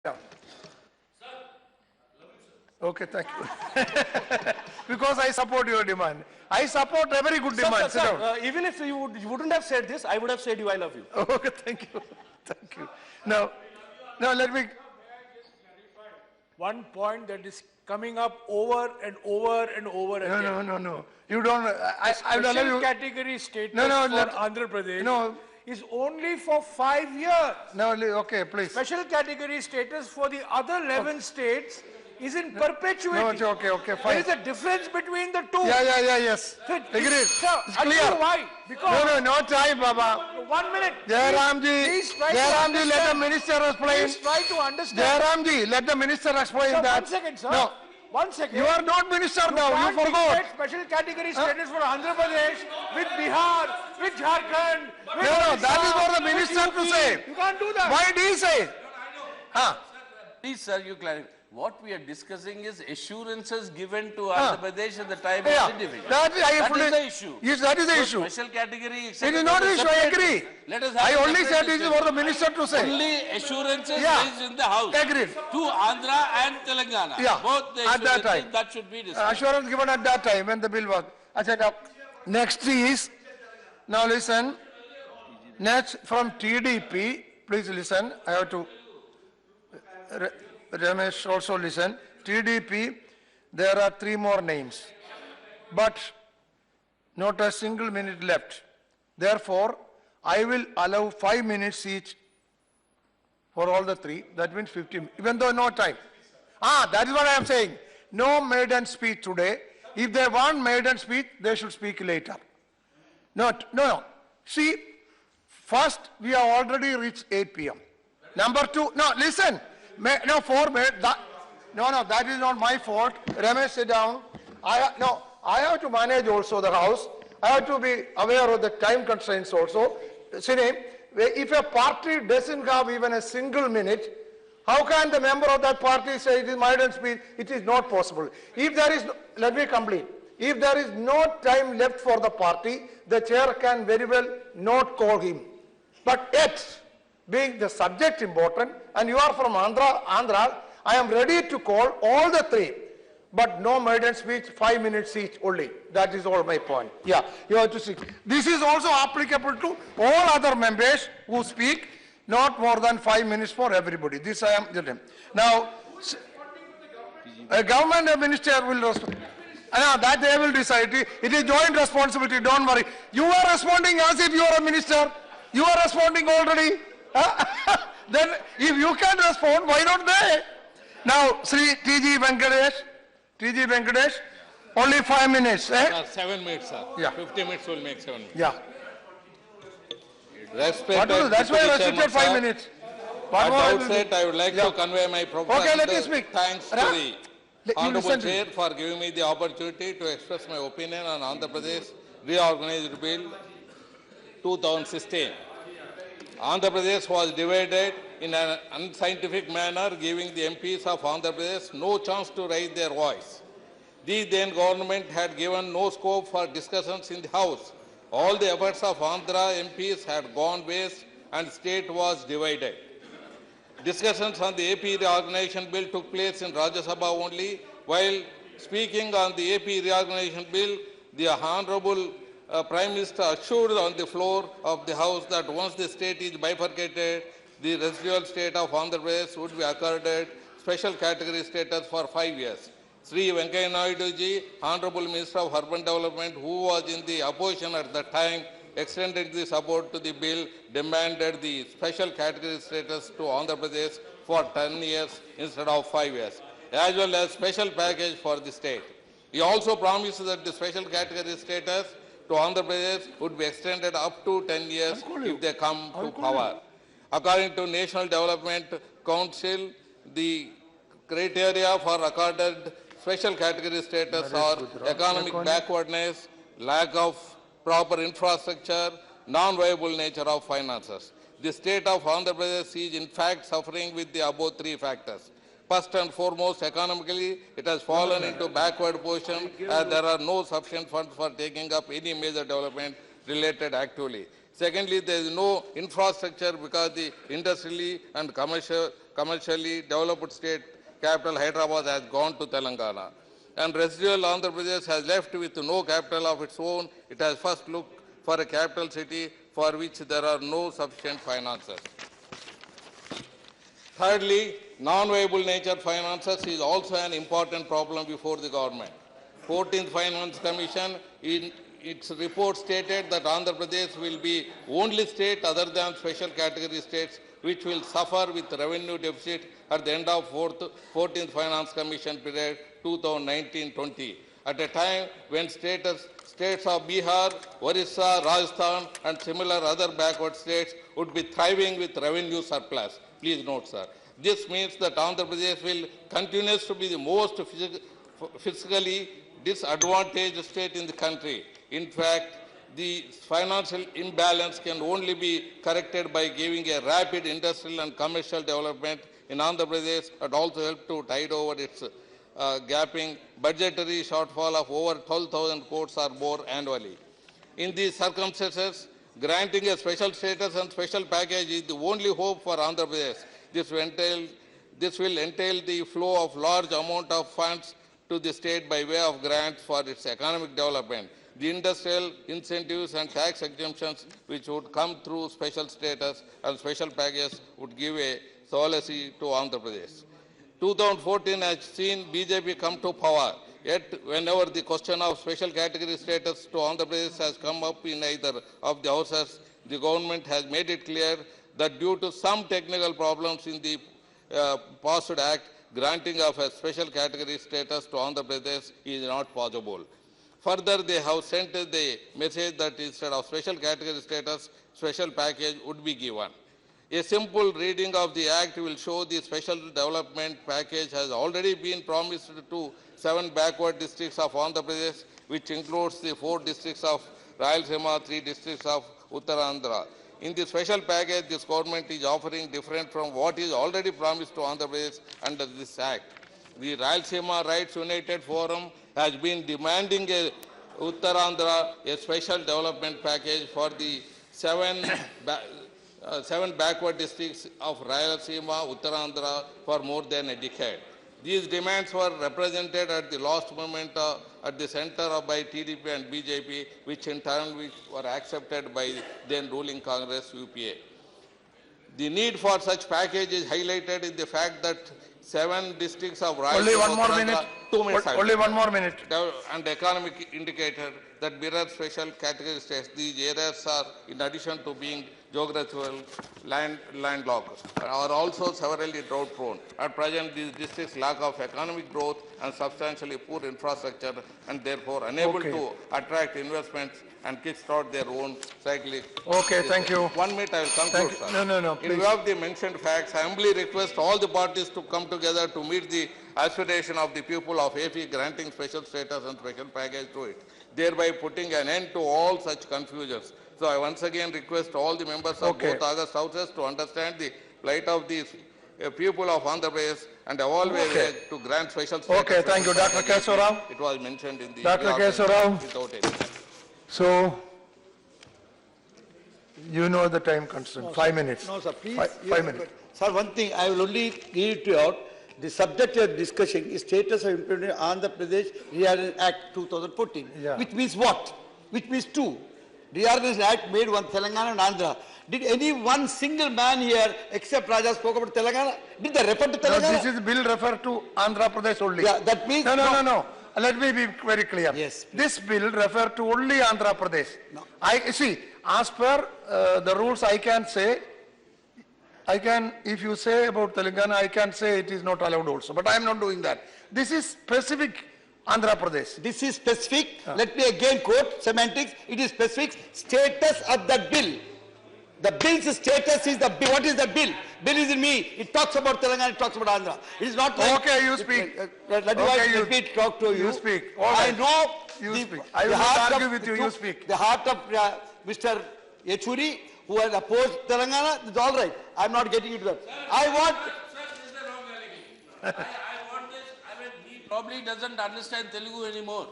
Yeah. Okay, thank you. Because I support your demand. I support a very good demand. Sit down. Even if you wouldn't have said this, I would have said you, I love you. Okay, thank you. Thank you. Now, let me. One point that is coming up over and over and over again. No. You don't. I will allow Special you. category status let- for Andhra Pradesh No. is only for 5 years. No, okay, please. Special category status for the other 11 states is in perpetuity. No, it's okay, There fine. is a difference between the two. Yes. So, Agreed. Sir, It's I'll tell clear. you why. Because No time, Baba. 1 minute. Jairamji, Please try to let the understand. minister explain. Please try to understand. Jairamji, let the minister explain Sir, that. 1 second, sir. No, 1 second. you are not minister now, you can't forgot. dictate special category status for Andhra Pradesh with Bihar, with Jharkhand, with No, that Odisha, is for the with minister to UP. say. You can't do that. Why did he say? Please, sir, you clarify. What we are discussing is assurances given to Andhra Pradesh at the time Yeah, of the division. that is the issue. Yes, that is the So issue. Special category. It is not an issue, I agree. Let us have I a only separate said it is for the discussion. minister to say. Only assurances Yeah. is in the house. Agreed. To Andhra and Telangana. Yeah, Both the at that assurances time. that should be discussed. Assurance given at that time when the bill was. I said, next is, now listen, next from TDP, please listen, I have to, Ramesh also listen. TDP, there are 3 more names, but not a single minute left. Therefore, I will allow 5 minutes each for all the 3. That means 50, even though no time. That is what I am saying. No maiden speech today. If they want maiden speech, they should speak later. No. See, first, we have already reached 8 p.m. Number 2, no, listen. That is not my fault. Ramesh, sit down. I have to manage also the house. I have to be aware of the time constraints also. Sine, if a party doesn't have even a single minute, how can the member of that party say it is maiden speech? It is not possible. If there is, let me complete. If there is no time left for the party, the chair can very well not call him. But yet, being the subject important, and you are from Andhra, I am ready to call all the 3. But no maiden speech, 5 minutes each only. That is all my point. Yeah, you have to see. This is also applicable to all other members who speak, not more than 5 minutes for everybody. This I am telling. Now, a government minister will respond. That they will decide. It is joint responsibility, don't worry. You are responding as if you are a minister. You are responding already. Then if you can respond, why not they? Now, Sri T.G. Venkatesh, only 5 minutes. Sir, 7 minutes, sir. Yeah. 50 minutes will make 7 minutes. Yeah. Respected That's why I Deputy restricted Chairman, 5 sir, minutes. At the outset, I would like to convey my profound Okay, let me speak. thanks to Ra- the you Honorable listen to me. Chair for giving me the opportunity to express my opinion on Andhra Pradesh Reorganized Bill 2016. Andhra Pradesh was divided in an unscientific manner, giving the MPs of Andhra Pradesh no chance to raise their voice. The then government had given no scope for discussions in the House. All the efforts of Andhra MPs had gone waste and state was divided. Discussions on the AP Reorganization Bill took place in Rajya Sabha only. While speaking on the AP Reorganization Bill, the Honorable Prime Minister assured on the floor of the House that once the state is bifurcated, the residual state of Andhra Pradesh would be accorded special category status for 5 years. Sri Venkaiah Naidu ji, Honorable Minister of Urban Development, who was in the opposition at the time, extended the support to the bill, demanded the special category status to Andhra Pradesh for 10 years instead of 5 years, as well as special package for the state. He also promised that the special category status to Andhra Pradesh would be extended up to 10 years if they come to power. According to National Development Council, the criteria for accorded special category status are economic backwardness, lack of proper infrastructure, non-viable nature of finances. The state of Andhra Pradesh is in fact suffering with the above 3 factors. First and foremost, economically, it has fallen into backward position as there are no sufficient funds for taking up any major development related activity. Secondly, there is no infrastructure because the industrially and commercially developed state capital Hyderabad has gone to Telangana. And residual Andhra Pradesh has left with no capital of its own. It has first looked for a capital city for which there are no sufficient finances. Thirdly, non-viable nature finances is also an important problem before the government. 14th Finance Commission in its report stated that Andhra Pradesh will be only state other than special category states which will suffer with revenue deficit at the end of 14th Finance Commission period 2019-20, at a time when states of Bihar, Orissa, Rajasthan and similar other backward states would be thriving with revenue surplus. Please note, sir. This means that Andhra Pradesh will continue to be the most fiscally disadvantaged state in the country. In fact, the financial imbalance can only be corrected by giving a rapid industrial and commercial development in Andhra Pradesh and also help to tide over its gaping budgetary shortfall of over 12,000 crores or more annually. In these circumstances, granting a special status and special package is the only hope for Andhra Pradesh. This will entail the flow of large amount of funds to the state by way of grants for its economic development. The industrial incentives and tax exemptions which would come through special status and special packages would give a solace to Andhra Pradesh. 2014 has seen BJP come to power, yet whenever the question of special category status to Andhra Pradesh has come up in either of the houses, the government has made it clear that due to some technical problems in the passed act, granting of a special category status to Andhra Pradesh is not possible. Further, they have sent the message that instead of special category status, special package would be given. A simple reading of the Act will show the special development package has already been promised to 7 backward districts of Andhra Pradesh, which includes the 4 districts of Rayalaseema, 3 districts of Uttarandhra. In the special package, this government is offering different from what is already promised to Andhra Pradesh under this Act. The Rayalaseema Rights United Forum has been demanding a Uttarandhra a special development package for the 7 backward districts of Rayalaseema, Uttarandhra for more than a decade. These demands were represented at the last moment at the center by TDP and BJP, which in turn were accepted by then ruling Congress UPA. The need for such package is highlighted in the fact that 7 districts of Rayalaseema, Only one more minute. 2 minutes. Only one more minute. And economic indicator that mirror special category states. These areas are, in addition to being geographical landlocked, are also severely drought prone. At present, these districts lack of economic growth and substantially poor infrastructure and therefore unable to attract investments and kickstart their own cyclic. Okay, thank you. 1 minute, I will conclude, sir. No, In view of the mentioned facts, I humbly request all the parties to come together to meet the aspiration of the people of AP granting special status and special package to it, thereby putting an end to all such confusions. So I once again request all the members of both August houses to understand the plight of these people of Andhra Pradesh and evolve a way to grant special status. Okay, thank you, Dr. Keshav Rao. It was mentioned in the Dr. Keshav Rao. without any. So, you know the time constraint, 5 minutes. No, sir, please. 5 minutes. Sir, one thing, I will only read it to you out. The subject of discussion is status of implementing Andhra Pradesh Reorganization Act 2014. Yeah. Which means what? Which means 2. Reorganization Act made one Telangana and Andhra. Did any one single man here, except Raja, spoke about Telangana? Did they refer to No, Telangana? this is bill refer to Andhra Pradesh only. Yeah, that means... No. Let me be very clear. Yes, please. This bill refer to only Andhra Pradesh. No. I see, as per the rules, I can, if you say about Telangana, I can say it is not allowed also, but I am not doing that. This is specific Andhra Pradesh. This is specific, let me again quote semantics, it is specific status of the bill. The bill's status is the bill. What is the bill? Bill is in me. It talks about Telangana, it talks about Andhra. It is not like... Okay, you speak. Let me talk to you. You speak. All I right. know... You the- speak. I the will not heart argue of with you. the- You speak. The heart of Mr. Yechuri, who has opposed Telangana, it's all right. I'm not getting into that. I want... Sir, this is the wrong allegation. I want this, he probably doesn't understand Telugu anymore.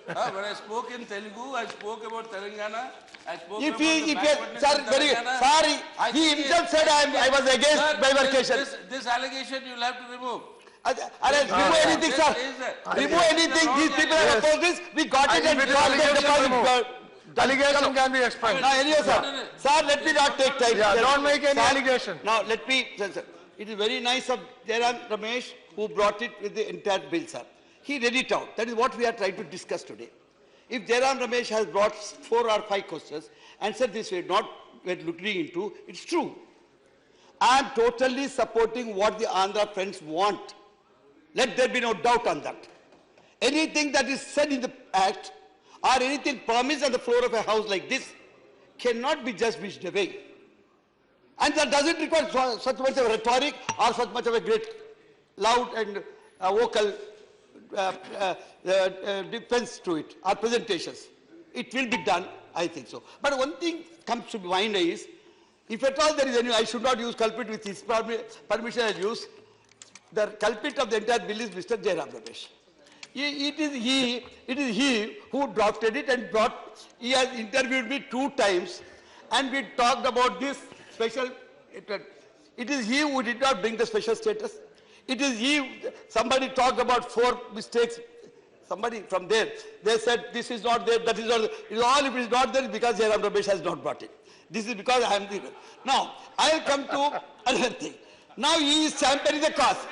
When I spoke in Telugu, I spoke about Telangana I spoke If about he, the if backwardness sir, of very, Telangana. sorry, I he think himself said I was against Sir, bifurcation. This allegation you'll have to remove. Remove anything, sir. Remove anything. These people have opposed this. We got it and If it is got the allegation, remove. deposit. Allegation can be expunged. Now, anyway, sir. Sir, let me not take time. Yeah, Sir, don't make any sir, allegation. Now, let me, sir. It is very nice of Jairam Ramesh who brought it with the entire bill, sir. He read it out. That is what we are trying to discuss today. If Jairam Ramesh has brought 4 or 5 questions and said this way, not we're looking into, it's true. I am totally supporting what the Andhra friends want. Let there be no doubt on that. Anything that is said in the act or anything promised on the floor of a house like this cannot be just wished away. And that doesn't require such much of a rhetoric or such much of a great, loud and vocal defense to it or presentations. It will be done, I think so. But one thing comes to mind is, if at all there is any, I should not use culprit with his permission I use, the culprit of the entire bill is Mr. Jairam Ramesh. It is he who drafted it and he has interviewed me 2 times and we talked about this special, it is he who did not bring the special status. It is he, somebody talked about 4 mistakes, somebody from there, they said this is not there, that is not there. It is all if it is not there because Jairam Ramesh has not brought it. This is because I am the, now I will come to another thing. Now he is championing the cause.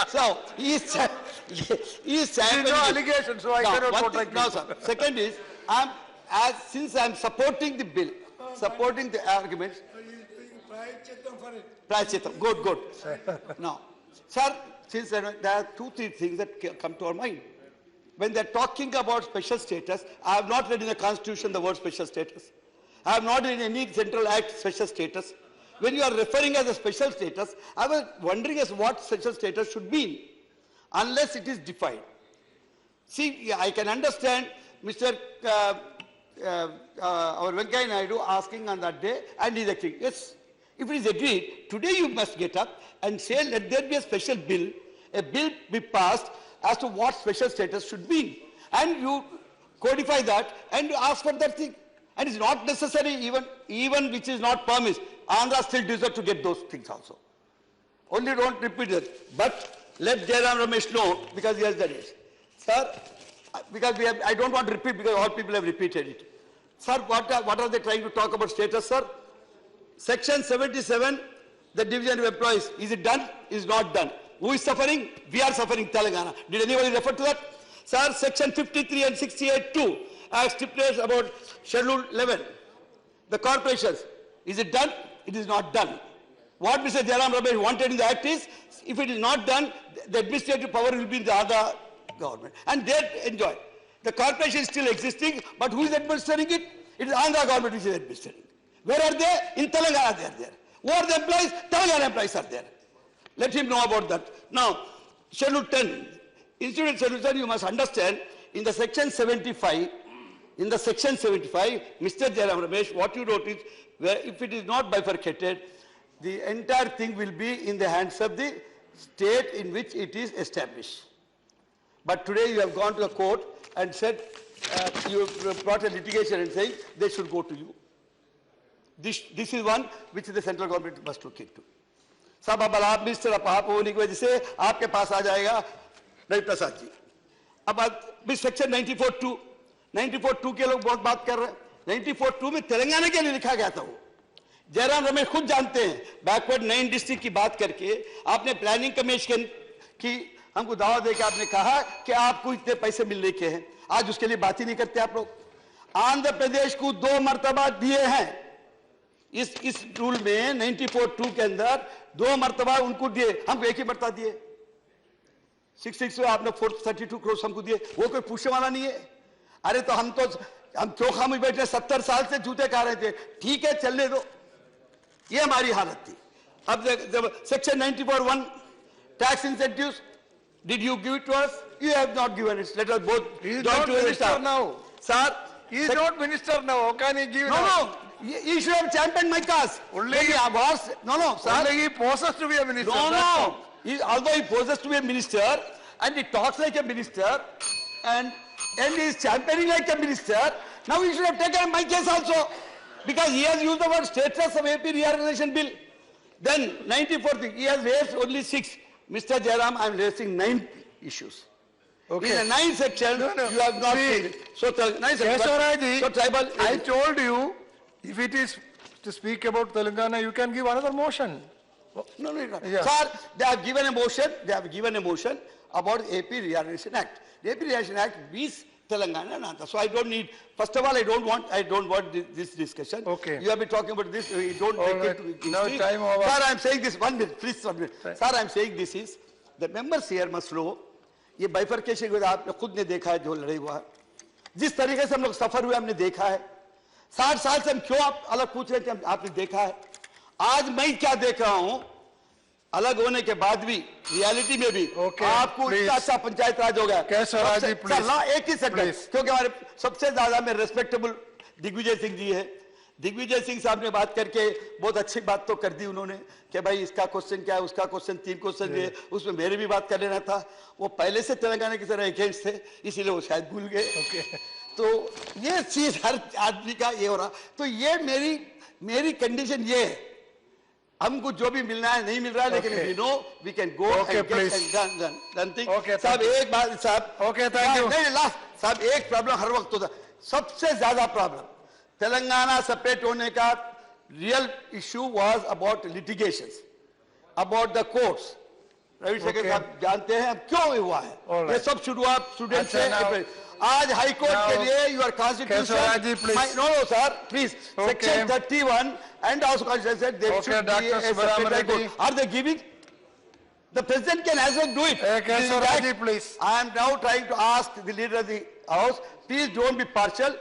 So he is championing. no allegation, so I cannot vote like no, this. sir. Second is, since I am supporting the bill, supporting the arguments. Prayachittam, good. Now, sir, since there are 2-3 things that come to our mind. When they are talking about special status, I have not read in the Constitution the word special status. I have not read in any central act special status. When you are referring as a special status, I was wondering as what special status should mean, unless it is defined. See, I can understand Mr. Our Venkaiah Naidu asking on that day, and he is agreeing. Yes, if it is agreed, today you must get up and say, let there be a special bill, a bill be passed as to what special status should mean. And you codify that and you ask for that thing. And it's not necessary, even which is not promised. Andhra still deserve to get those things also. Only don't repeat it. But let Jairam Ramesh know, because he has done it. Sir, because I don't want to repeat because all people have repeated it. Sir, what are they trying to talk about status, sir? Section 77, the division of employees. Is it done? Is not done. Who is suffering? We are suffering, Telangana. Did anybody refer to that? Sir, section 53 and 68 too. As stipulates about Schedule 11. The corporations. Is it done? It is not done. What Mr. Jairam Ramesh wanted in the act is, if it is not done, the administrative power will be in the other government. And they enjoy. The corporation is still existing, but who is administering it? It is Andhra government which is administering. Where are they? In Telangana they are there. Who are the employees? Telangana employees are there. Let him know about that. Now, Schedule 10. Institute Schedule 10, you must understand, in the section 75, Mr. Jairam Ramesh, what you wrote is, where if it is not bifurcated, the entire thing will be in the hands of the state in which it is established. But today you have gone to the court and said, you brought a litigation and saying they should go to you. This is one which the central government must look into. सब अब आप minister आप होने की वजह से आपके पास आ जाएगा रवि प्रसाद जी. अब सेक्शन 94(2) के लोग बहुत बात कर रहे हैं. 94(2) में तेलंगाना के लिए लिखा गया था वो. जयराम रमेश खुद जानते हैं, बैकवर्ड 9 डिस्ट्रिक्ट की बात करके आपने प्लानिंग कमीशन की हमको दावा देकर आपने कहा कि आपको इतने पैसे मिलने के हैं. आज उसके लिए बात ही नहीं करते आप लोग. आंध्र प्रदेश को 2 मर्तबा दिए हैं. इस रूल में 94(2) के अंदर 2 मर्तबा उनको दिए, हमको एक ही मर्तबा दिए. 66 आपने 432 करोड़ हमको दिए, वो कोई पूछने वाला नहीं है. अरे तो हम क्यों खामोश बैठे? 70 साल से जूते खा रहे थे. ठीक है, चलने दो. ये हमारी हालत थी. अब जब section 94(1) tax incentives, did you give it to us? You have not given it. Let us both. He is not minister now. Sir, He is not minister now. How can he give it? no. He should have championed my cause. Only When he- I was, no, sir. Only he poses to be a minister. that's all. No. Although he poses to be a minister and he talks like a minister and he is championing like a minister, Now he should have taken my case also, because he has used the word status of AP reorganization bill. Then 94 thing, he has raised only 6. Mr. Jairam, I am raising 9 issues. Okay. In the 9 section, No, no. you have not See, seen it. So, 9 section. Kesavaraji, So tribal. I told you, if it is to speak about Telangana, you can give another motion. No, no, no. Yeah. Sir, they have given a motion about AP Reorganization Act. The AP Reorganization Act beats Telangana and Andhra. So I don't need, first of all, I don't want this discussion. Okay. You have been talking about this, you don't All take right. it to Now history. time over. Sir, I am saying this, 1 minute, please 1 minute. Sir, I am saying this is, the members here must know, ये bifurcation को आपने खुद ने देखा है जो लड़ाई हुआ है, जिस तरीके से हम लोग सफर हुए हमने देखा है, 60 साल से हम क्यों आप अलग पूछ रहे थे आपने देखा है, आज मैं क्या देख रहा हूं, अलग होने के बाद भी रियलिटी में भी Okay, आपको please. इतना अच्छा पंचायत राज हो गया। केशवराज जी, सबसे- please. सर, एक ही सेकंड, Please. क्योंकि हमारे सबसे ज्यादा में रेस्पेक्टेबल दिग्विजय सिंह जी है। दिग्विजय सिंह साहब ने बात करके बहुत अच्छी बात तो कर दी उन्होंने कि भाई इसका क्वेश्चन क्या है, उसका क्वेश्चन 3 क्वेश्चन दिए, उसमें मेरे भी बात कर लेना था। वो पहले से तेलंगाना की तरह अगेंस्ट थे, इसीलिए वो शायद भूल गए। तो ये चीज हर आदमी का ये हो रहा, तो ये मेरी कंडीशन ये है, हमको जो भी मिलना है नहीं मिल रहा है, लेकिन Okay. we know we can go Okay, and get please. and done thing. Okay, साहब thank you. एक बात साहब, Okay, thank you. नहीं लास्ट साहब, एक प्रॉब्लम हर वक्त होता है, सबसे ज्यादा प्रॉब्लम तेलंगाना सेपरेट होने का real issue was about litigations, about the courts. Ravishankar Okay. साहब जानते हैं अब क्यों हुआ है, All right. ये सब शुरू हुआ स्टूडेंट अच्छा, से। now- आज हाई कोर्ट के now- लिए your Keshavraj ji, please. Constitution, no sir please, Okay. section 31 and also constitution said there Okay, should be Dr. a separate Subramanian high court. Reddy. Are they giving? The president can as well do it. Kesavaraji ji, please. I am now trying to ask the leader of the house, please don't be partial.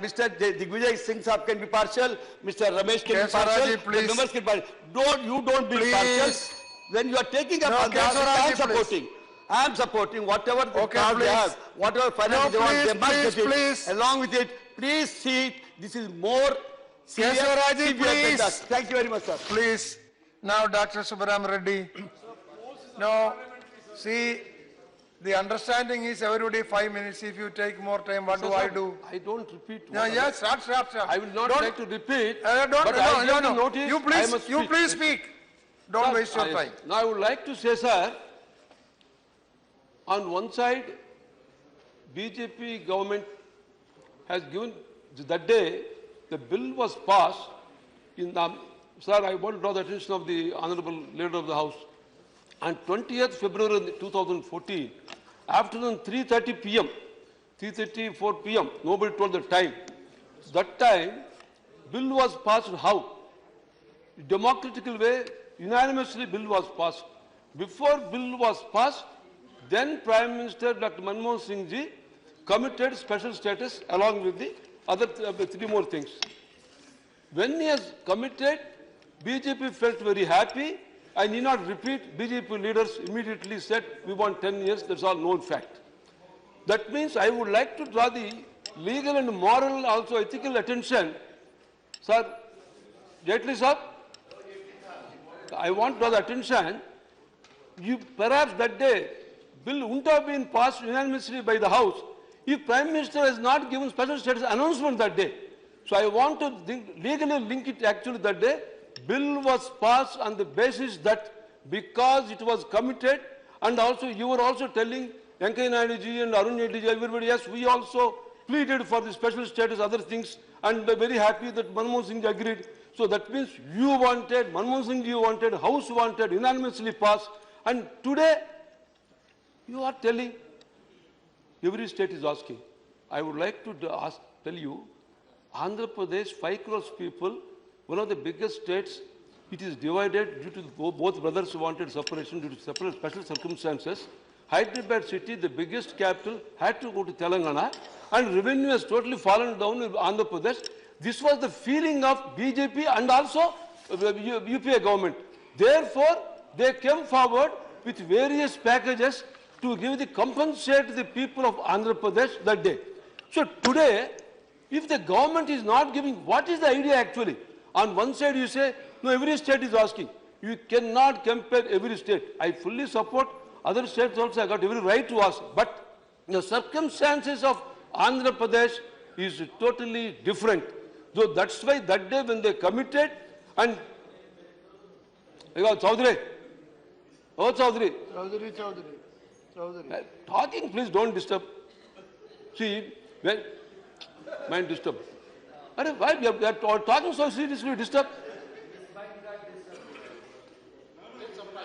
Mr. Digvijay Singh Saab can be partial, Mr. Ramesh can be Kesavaraji partial, ji, the please. members can be partial. Don't be Please. partial. When you are taking up No, on that, Kesavaraji I ji, am supporting. I am supporting whatever the Okay, crowd they please. have, whatever finance No, they want, they please, must please, get it. please. Along with it, please see it. This is more serious. Kesavaraji ji, severe than please. that. Thank you very much, sir. Please, now Dr. Subramanian Reddy. No, see, the understanding is everybody 5 minutes. If you take more time, what do I do? I don't repeat. No, what yes, start. I will not Don't- like to repeat. Don't, but I no, give no, the no. notice, You I please, must you speak. please speak. Don't Sir, waste your yes. time. Now I would like to say, sir, on one side, BJP government has given, that day, the bill was passed in the, sir, I want to draw the attention of the Honorable Leader of the House. On 20th February 2014, afternoon 3:30 p.m., 3:34 p.m., nobody told the time. That time, bill was passed how? Democratical way, unanimously bill was passed. Before bill was passed, then Prime Minister Dr. Manmohan Singh ji committed special status along with the other 3 more things. When he has committed, BJP felt very happy. I need not repeat, BJP leaders immediately said, we want 10 years, that's all known fact. That means I would like to draw the legal and moral, also ethical attention. Sir, Jaitley sir, I want to draw the attention. Perhaps that day, bill wouldn't have been passed unanimously by the House if Prime Minister has not given special status announcement that day. So I want to legally link it actually that day. Bill was passed on the basis that because it was committed, and also you were also telling Venkaiah Naidu ji and Arun Jaitley ji, everybody, yes, we also pleaded for the special status, other things, and we're very happy that Manmohan Singh ji agreed. So that means you wanted, Manmohan Singh ji wanted, House wanted, unanimously passed, and today you are telling every state is asking. I would like to tell you, Andhra Pradesh, 5 crores people, one of the biggest states, it is divided due to both brothers wanted separation due to separate special circumstances. Hyderabad city, the biggest capital, had to go to Telangana, and revenue has totally fallen down in Andhra Pradesh. This was the feeling of BJP and also UPA government. Therefore, they came forward with various packages to give the compensate the people of Andhra Pradesh that day. So today, if the government is not giving, what is the idea actually? On one side you say, no, every state is asking. You cannot compare every state. I fully support other states also, I got every right to ask. But the circumstances of Andhra Pradesh, is totally different. So that's why that day when they committed and Chaudhary, oh Chaudhary, talking, please don't disturb. See, when mind disturb. Why we are talking so seriously? Disturb.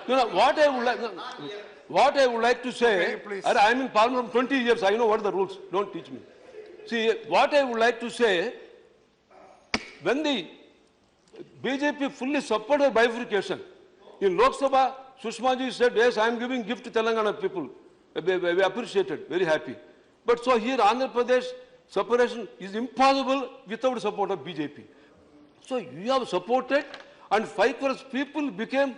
No, what I would like to say, I am in Parliament for 20 years. I know what are the rules. Don't teach me. See, what I would like to say, when the BJP fully supported bifurcation, in Lok Sabha, Sushma ji said, yes, I am giving gift to Telangana people. We appreciated, very happy. But so here, Andhra Pradesh separation is impossible without support of BJP. So you have supported, and 5 crore people became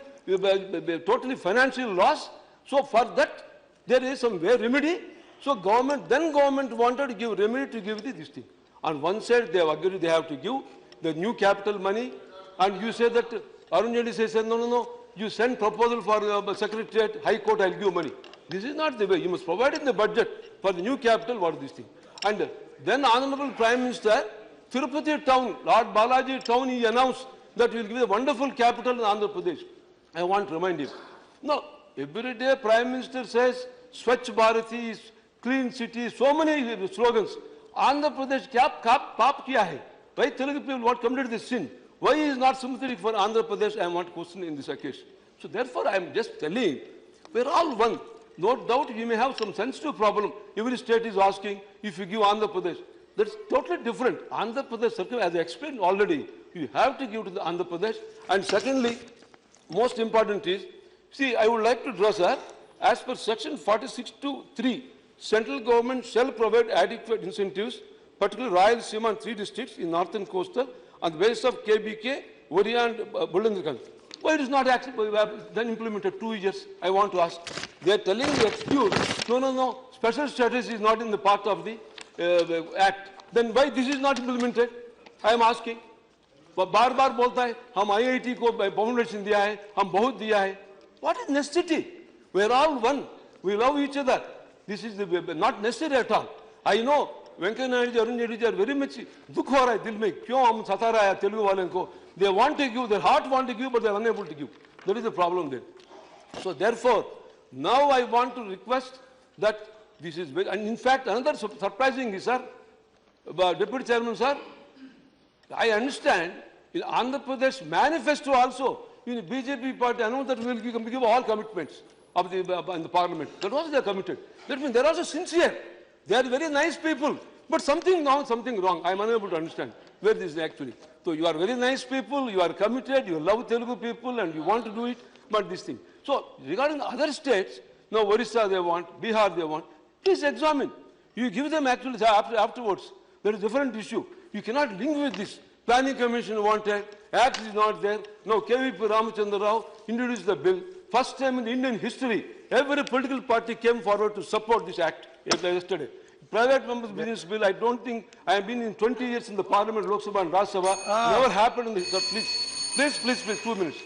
totally financial loss. So for that, there is some way remedy. So government wanted to give remedy to give this thing. On one side, they have agreed they have to give the new capital money, and you say that Arun Jaitley says, no, you send proposal for the Secretariat, High Court, I'll give money. This is not the way. You must provide in the budget for the new capital what is this thing. And then Honorable Prime Minister, Tirupati town, Lord Balaji town, he announced that he will give a wonderful capital in Andhra Pradesh. I want to remind him. No, every day Prime Minister says, Swachh Bharati is clean city, so many slogans. Andhra Pradesh paap kiya hai? Why Telugu people what committed this sin? Why is not sympathetic for Andhra Pradesh? I want to question in this occasion. So therefore I am just telling, we're all one. No doubt you may have some sensitive problem. Every state is asking if you give Andhra Pradesh. That's totally different. Andhra Pradesh, as I explained already, you have to give to the Andhra Pradesh. And secondly, most important is, see, I would like to draw, sir, as per section 46(2)(3), central government shall provide adequate incentives, particularly Rayalaseema and 3 districts in northern coastal, on the basis of KBK, Odisha and Bundelkhand. Why it is not actually then implemented 2 years? I want to ask. They are telling the excuse, no, special status is not in the part of the act. Then why this is not implemented? I am asking. बार बोलता है हम IIT को foundation दिया है, हम बहुत दिया है. What is necessity? We are all one. We love each other. This is not necessary at all. I know Venkaiah Naidu ji, Arun Jaitley ji are very much दुख हो रहा है दिल में क्यों हम सता रहा है तेलुगु वालों को. They want to give, their heart want to give, but they are unable to give. That is the problem there. So therefore, now I want to request that this is very, and in fact another surprising is, sir, Deputy Chairman, sir, I understand in Andhra Pradesh manifesto also, in the BJP party announced that we will give all commitments of the in the parliament. That was they are committed. That means they are also sincere. They are very nice people, but something wrong. I am unable to understand where this is actually. So you are very nice people, you are committed, you love Telugu people, and you want to do it, but this thing. So regarding the other states, now Orissa they want, Bihar they want, please examine. You give them actually afterwards. There is a different issue. You cannot link with this. Planning Commission wanted, Act is not there. Now KVP Ramachandra Rao introduced the bill. First time in Indian history, every political party came forward to support this Act yesterday. Private members business bill, I don't think, I have been in 20 years in the Parliament, Lok Sabha and Rajya Sabha, never happened in the history. Please, 2 minutes.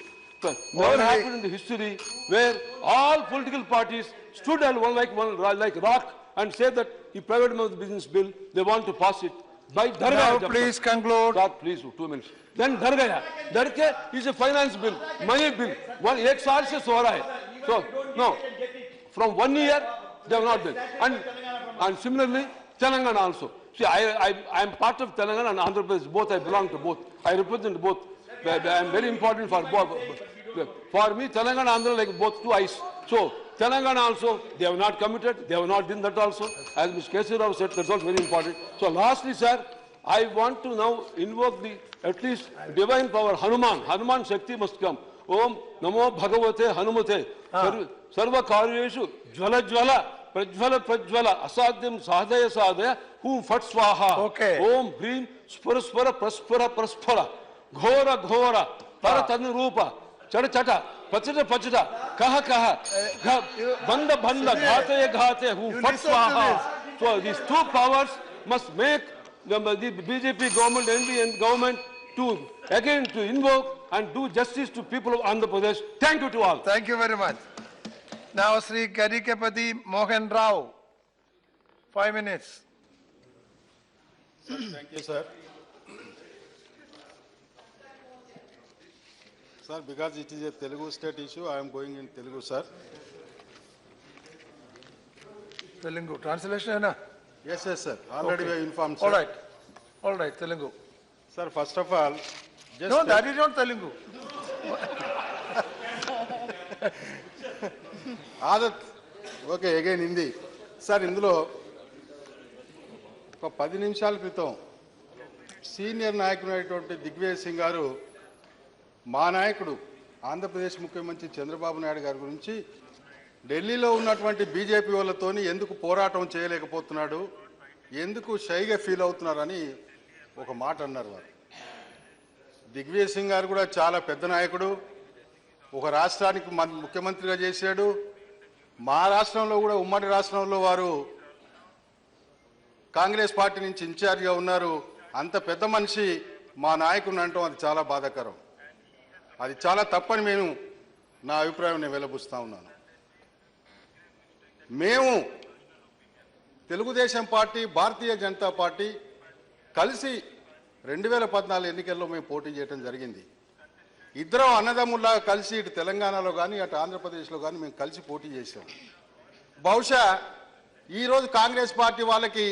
Never happened in the history where all political parties stood like rock and said that the private members business bill, they want to pass it. By Now please conclude. Sir, please, 2 minutes. Then Dhar Gaya. Dharke is a finance bill, money bill. One saal se so raha hai. So, no, from 1 year, they have not done. And similarly, Telangana also. See, I am part of Telangana and Andhra Pradesh, both, I belong to both. I represent both. I am very important for both. For me, Telangana and Andhra like both 2 eyes. So, Telangana also, they have not committed, they have not done that also. As Mr. K.C. Rao said, that's also very important. So lastly, sir, I want to now invoke the, at least, divine power, Hanuman Shakti must come. Om Namo Bhagavate Hanumate, Sarva Karyeshu, Jvala, Prajvala, Asadhyam Sadhaya, Hum Fat Swaha. Okay. Om Hrim Spura Praspara, Ghora, Paratanurupa, Chata, Pachata, Kaha, Banda, Ghate, who Fat Swaha. So these 2 powers must make the BJP government, NDN government to invoke and do justice to people of Andhra Pradesh. Thank you to all. Thank you very much. Now, Sri Karikapati Mohan Rao, 5 minutes. Thank you, sir. Sir, because it is a Telugu state issue, I am going in Telugu, sir. Telugu translation hai na? Yes, yes, sir. Already we have informed, sir. All right, Telugu. Sir, first of all, just... No, that is not Telugu. ఆదత్ okay again Hindi sir ఇందులో ఒక 10 నిమిషాల క్రితం senior నాయకుడైనటువంటి Digvijay Singh గారు మా నాయకుడు ఆంధ్రప్రదేశ్ ముఖ్యమంత్రి చంద్రబాబు నాయుడు గారి గురించి ఢిల్లీలో ఉన్నటువంటి బీజేపీ వాళ్ళతోని ఎందుకు పోరాటం చేయలేకపోతున్నాడు, ఎందుకు షైగా ఫీల్ అవుతున్నారని ఒక మాట అన్నారు వారు. దిగ్విజయ్ సింగ్ గారు కూడా చాలా పెద్ద నాయకుడు, ఒక రాష్ట్రానికి ముఖ్యమంత్రిగా చేశాడు. మా రాష్ట్రంలో కూడా ఉమ్మడి రాష్ట్రంలో వారు కాంగ్రెస్ పార్టీ నుంచి ఇన్ఛార్జిగా ఉన్నారు. అంత పెద్ద మనిషి మా నాయకుడిని అంటాం అది చాలా బాధాకరం, అది చాలా తప్పని నేను నా అభిప్రాయం నేను వెలబుస్తా ఉన్నాను. మేము తెలుగుదేశం పార్టీ, భారతీయ జనతా పార్టీ కలిసి 2014 ఎన్నికల్లో మేము పోటీ చేయడం జరిగింది. ఇద్దరం అన్నదమ్ముల్లా కలిసి ఇటు తెలంగాణలో కానీ అటు ఆంధ్రప్రదేశ్లో కానీ మేము కలిసి పోటీ చేశాం. బహుశా ఈరోజు కాంగ్రెస్ పార్టీ వాళ్ళకి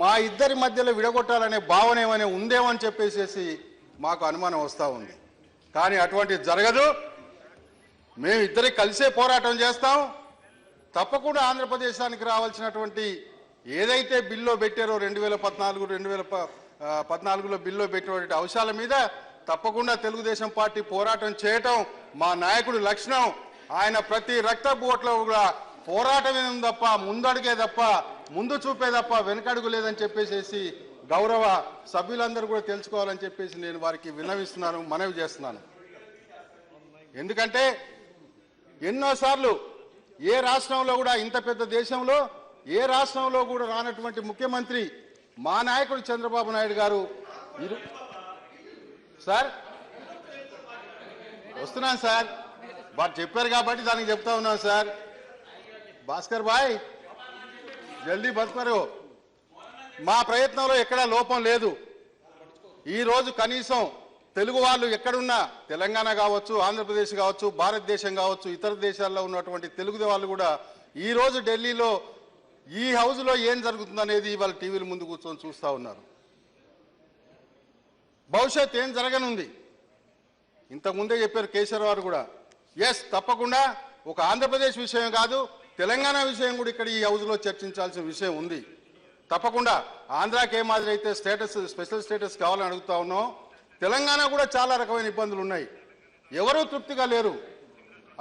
మా ఇద్దరి మధ్యలో విడగొట్టాలనే భావన ఏమైనా ఉందేమో అని చెప్పేసి మాకు అనుమానం వస్తూ ఉంది. కానీ అటువంటిది జరగదు. మేము ఇద్దరికి కలిసే పోరాటం చేస్తాం. తప్పకుండా ఆంధ్రప్రదేశానికి రావాల్సినటువంటి ఏదైతే బిల్లో పెట్టారో 2014లో బిల్లో పెట్టినటువంటి అంశాల మీద తప్పకుండా తెలుగుదేశం పార్టీ పోరాటం చేయటం మా నాయకుడి లక్షణం. ఆయన ప్రతి రక్తపు ఓట్లో కూడా పోరాటమే ఉంది తప్ప ముందడుగే తప్ప ముందు చూపే తప్ప వెనకడుగు లేదని చెప్పేసి గౌరవ సభ్యులందరూ కూడా తెలుసుకోవాలని చెప్పేసి నేను వారికి విన్నవిస్తున్నాను, మనవి చేస్తున్నాను. ఎందుకంటే ఎన్నోసార్లు ఏ రాష్ట్రంలో కూడా ఇంత పెద్ద దేశంలో ఏ రాష్ట్రంలో కూడా రానటువంటి ముఖ్యమంత్రి మా నాయకుడు చంద్రబాబు నాయుడు గారు. సార్ వస్తున్నాను సార్, వారు చెప్పారు కాబట్టి దానికి చెప్తా ఉన్నాను సార్. భాస్కర్ భాయ్ జల్దీ బతుకారు. మా ప్రయత్నంలో ఎక్కడా లోపం లేదు. ఈరోజు కనీసం తెలుగు వాళ్ళు ఎక్కడున్నా తెలంగాణ కావచ్చు, ఆంధ్రప్రదేశ్ కావచ్చు, భారతదేశం కావచ్చు, ఇతర దేశాల్లో ఉన్నటువంటి తెలుగు వాళ్ళు కూడా ఈరోజు ఢిల్లీలో ఈ హౌస్లో ఏం జరుగుతుందనేది వాళ్ళ టీవీల ముందు కూర్చొని చూస్తూ ఉన్నారు. భవిష్యత్ ఏం జరగనుంది ఇంతకుముందే చెప్పారు కేసీఆర్ కూడా. ఎస్, తప్పకుండా ఒక ఆంధ్రప్రదేశ్ విషయం కాదు, తెలంగాణ విషయం కూడా ఇక్కడ ఈ హౌస్లో చర్చించాల్సిన విషయం ఉంది. తప్పకుండా ఆంధ్రాకి ఏ మాదిరి అయితే స్పెషల్ స్టేటస్ కావాలని అడుగుతా ఉన్నాం, తెలంగాణ కూడా చాలా రకమైన ఇబ్బందులు ఉన్నాయి. ఎవరూ తృప్తిగా లేరు.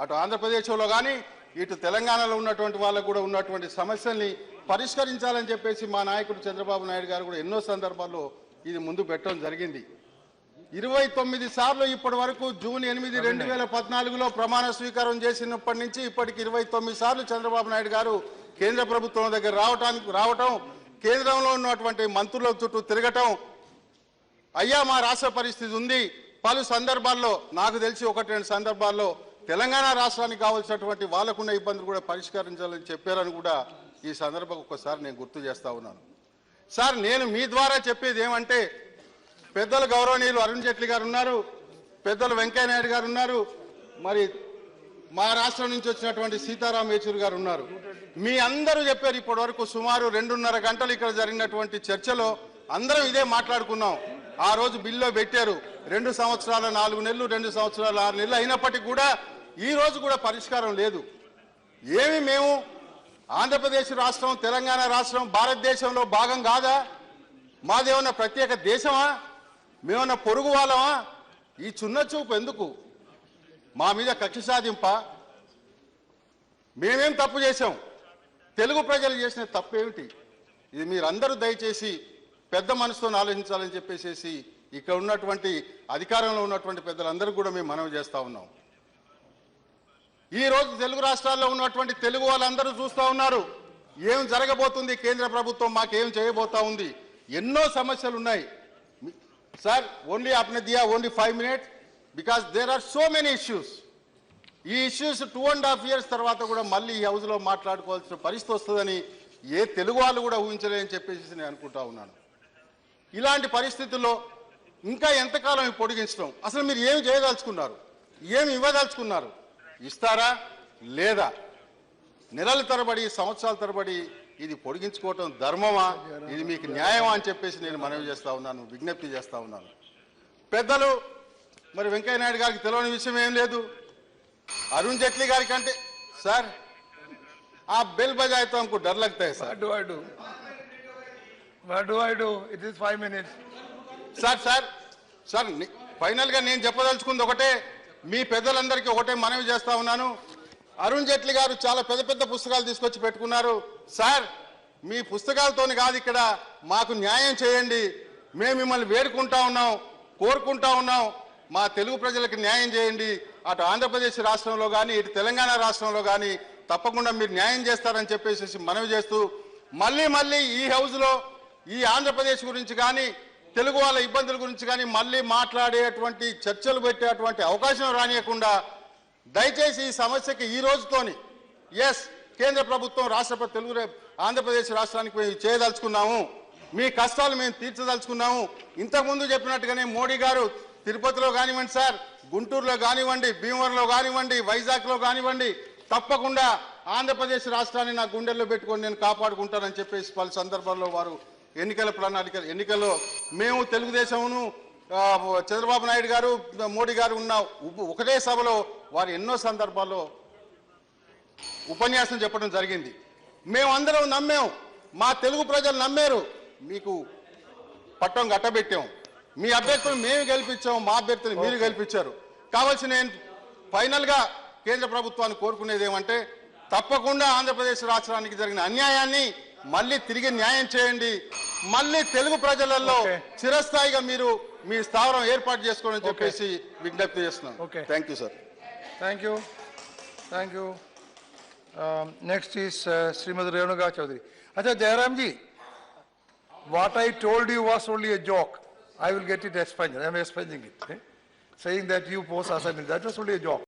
అటు ఆంధ్రప్రదేశ్లో కానీ ఇటు తెలంగాణలో ఉన్నటువంటి వాళ్ళకు కూడా ఉన్నటువంటి సమస్యల్ని పరిష్కరించాలని చెప్పేసి మా నాయకుడు చంద్రబాబు నాయుడు గారు కూడా ఎన్నో సందర్భాల్లో ఇది ముందు పెట్టడం జరిగింది. 29 సార్లు ఇప్పటి వరకు జూన్ 8, 2014లో ప్రమాణ స్వీకారం చేసినప్పటి నుంచి ఇప్పటికి 29 సార్లు చంద్రబాబు నాయుడు గారు కేంద్ర ప్రభుత్వం దగ్గర రావటం, కేంద్రంలో ఉన్నటువంటి మంత్రుల చుట్టూ తిరగటం, అయ్యా మా రాష్ట్ర పరిస్థితి ఉంది, పలు సందర్భాల్లో నాకు తెలిసి 1-2 సందర్భాల్లో తెలంగాణ రాష్ట్రానికి కావాల్సినటువంటి వాళ్ళకున్న ఇబ్బందులు కూడా పరిష్కరించాలని చెప్పారని కూడా ఈ సందర్భంగా ఒక్కసారి నేను గుర్తు చేస్తా ఉన్నాను. సార్, నేను మీ ద్వారా చెప్పేది ఏమంటే, పెద్దలు గౌరవనీయులు అరుణ్ జైట్లీ గారు ఉన్నారు, పెద్దలు వెంకయ్య నాయుడు గారు ఉన్నారు, మరి మా రాష్ట్రం నుంచి వచ్చినటువంటి సీతారాం యేచూరి గారు ఉన్నారు. మీ అందరూ చెప్పారు. ఇప్పటి వరకు సుమారు 2.5 గంటలు ఇక్కడ జరిగినటువంటి చర్చలో అందరం ఇదే మాట్లాడుకున్నాం. ఆ రోజు బిల్లో పెట్టారు. 2 సంవత్సరాల 4 నెలలు, 2 సంవత్సరాల 6 నెలలు అయినప్పటికీ కూడా ఈ రోజు కూడా పరిష్కారం లేదు. ఏమి మేము ఆంధ్రప్రదేశ్ రాష్ట్రం, తెలంగాణ రాష్ట్రం భారతదేశంలో భాగం కాదా? మాదేమన్నా ప్రత్యేక దేశమా? మేమన్నా పొరుగు వాళ్ళమా? ఈ చిన్న చూపు ఎందుకు? మా మీద కక్ష సాధింపా? మేమేం తప్పు చేశాం? తెలుగు ప్రజలు చేసిన తప్పు ఏమిటి? ఇది మీరందరూ దయచేసి పెద్ద మనసుతో ఆలోచించాలని చెప్పేసి ఇక్కడ ఉన్నటువంటి అధికారంలో ఉన్నటువంటి పెద్దలందరూ కూడా మేము మనవి చేస్తా ఉన్నాం. ఈ రోజు తెలుగు రాష్ట్రాల్లో ఉన్నటువంటి తెలుగు వాళ్ళందరూ చూస్తూ ఉన్నారు ఏం జరగబోతుంది, కేంద్ర ప్రభుత్వం మాకేం చేయబోతా ఉంది. ఎన్నో సమస్యలు ఉన్నాయి సార్. ఓన్లీ आपने दिया only 5 minutes because there are so many issues. ఈ ఇష్యూస్ 2.5 years తర్వాత కూడా మళ్ళీ ఈ హౌస్లో మాట్లాడుకోవాల్సిన పరిస్థితి వస్తుందని ఏ తెలుగు వాళ్ళు కూడా ఊహించలేని చెప్పేసి నేను అనుకుంటా ఉన్నాను. ఇలాంటి పరిస్థితుల్లో ఇంకా ఎంతకాలం ఈ పొడిగించడం? అసలు మీరు ఏమి చేయదలుచుకున్నారు? ఏమి ఇవ్వదలుచుకున్నారు? ఇస్తారా లేదా? నెలల తరబడి సంవత్సరాల తరబడి ఇది పొడిగించుకోవటం ధర్మమా, ఇది మీకు న్యాయమా అని చెప్పేసి నేను మనవి చేస్తా ఉన్నాను, విజ్ఞప్తి చేస్తా ఉన్నాను. పెద్దలు మరి వెంకయ్య నాయుడు గారికి తెలియని విషయం ఏం లేదు. అరుణ్ జైట్లీ గారికి అంటే సార్ ఆ బెల్ బజాయే తో हमको डर लगता है sir. What do I do? It is 5 minutes. Sir final గా నేను చెప్పదలుచుకుంది ఒకటే, మీ పెద్దలందరికీ ఒకటే మనవి చేస్తా ఉన్నాను. అరుణ్ జైట్లీ గారు చాలా పెద్ద పెద్ద పుస్తకాలు తీసుకొచ్చి పెట్టుకున్నారు. సార్ మీ పుస్తకాలతోని కాదు, ఇక్కడ మాకు న్యాయం చేయండి, మేము మిమ్మల్ని వేడుకుంటా ఉన్నాం, కోరుకుంటా ఉన్నాం, మా తెలుగు ప్రజలకు న్యాయం చేయండి. అటు ఆంధ్రప్రదేశ్ రాష్ట్రంలో కానీ ఇటు తెలంగాణ రాష్ట్రంలో కానీ తప్పకుండా మీరు న్యాయం చేస్తారని చెప్పేసి మనవి చేస్తూ, మళ్ళీ ఈ హౌస్లో ఈ ఆంధ్రప్రదేశ్ గురించి కానీ తెలుగు వాళ్ళ ఇబ్బందుల గురించి కానీ మళ్ళీ మాట్లాడేటువంటి చర్చలు పెట్టేటువంటి అవకాశం రానియకుండా దయచేసి ఈ సమస్యకి ఈ రోజుతోని కేంద్ర ప్రభుత్వం రాష్ట్ర ఆంధ్రప్రదేశ్ రాష్ట్రానికి మేము చేయదలుచుకున్నాము, మీ కష్టాలు మేము తీర్చదలుచుకున్నాము. ఇంతకుముందు చెప్పినట్టుగానే మోడీ గారు తిరుపతిలో కానివ్వండి సార్, గుంటూరులో కానివ్వండి, భీమవరంలో కానివ్వండి, వైజాగ్లో కానివ్వండి, తప్పకుండా ఆంధ్రప్రదేశ్ రాష్ట్రాన్ని నా గుండెల్లో పెట్టుకొని నేను కాపాడుకుంటానని చెప్పేసి పలు సందర్భాల్లో వారు ఎన్నికల్లో మేము తెలుగుదేశమును చంద్రబాబు నాయుడు గారు మోడీ గారు ఉన్న ఒకటే సభలో వారు ఎన్నో సందర్భాల్లో ఉపన్యాసం చెప్పడం జరిగింది. మేమందరం నమ్మాం, మా తెలుగు ప్రజలు నమ్మారు, మీకు పట్టం గట్టబెట్టాం, మీ అభ్యర్థులు మేము గెలిపించాం, మా అభ్యర్థులు మీరు గెలిపించారు. కావాల్సి నేను ఫైనల్గా కేంద్ర ప్రభుత్వాన్ని కోరుకునేది ఏమంటే, తప్పకుండా ఆంధ్రప్రదేశ్ రాష్ట్రానికి జరిగిన అన్యాయాన్ని మళ్ళీ తిరిగి న్యాయం చేయండి, మళ్ళీ తెలుగు ప్రజలలో చిరస్థాయిగా మీరు మీ స్థావరం ఏర్పాటు చేసుకోవాలని చెప్పేసి విజ్ఞప్తి చేస్తున్నాను. Thank you sir. Thank you. Next is Srimati Renuka Chaudhary. Acha Jairam ji, what I told you was only a joke. I will get it expunged. I am expunging it. Saying that you post assignment, that was only a joke.